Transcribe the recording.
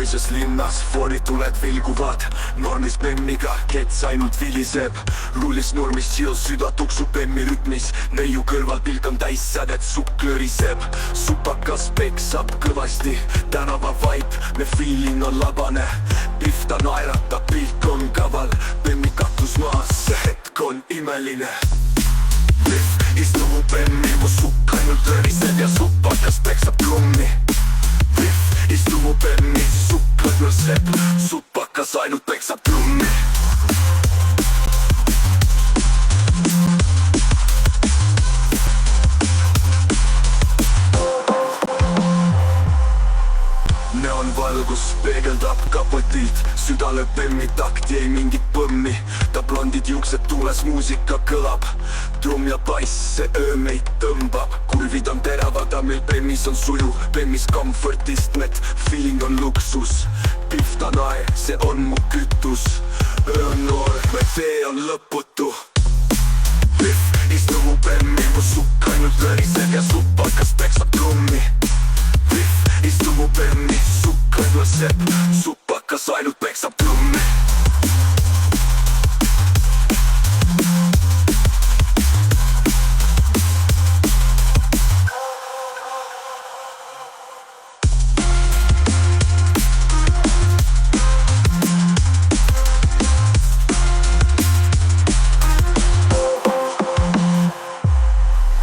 toises linnas, foonituled vilguvad. Normis Bemmiga, kets ainult viliseb. Rullis nurmis, chill, süda tuksub Bemmi rütmis. Neiu kõrval pilk on täis sädet, sukk klõriseb. Supakas peksab kõvasti, tänava vibe, me feeling on labane. Pihv ta naeratab, pilk on kaval, Bemmi katus maas, see hetk on imeline. Pihv istub mu Bemmi, mu sukk ainult lõriseb ja supakas peksab trummi. Pihv istub mu Bemmi, sukk lõdvõseb, supakas ainult peksab trummi. Neonvalgus peegeldab kapotilt, süda lööb Bemmi takti, ei mingit põmmi. Ta blondid juuksed tuules, muusika kõlab, trumm ja bass, see öö meid tõmbab. Kurvid on teravad, aga meil Bemmis on suju, Bemmis comfortistmed, feeling on luksus. Pihv ta nae, see on mu kütus, öö on noor, me tee on lõputu. Pihv istub mu Bemmi, mu sukk ainult lõriseb ja supakas peksab trummi. Pihv istub mu Bemmi, sukk lõdvõseb,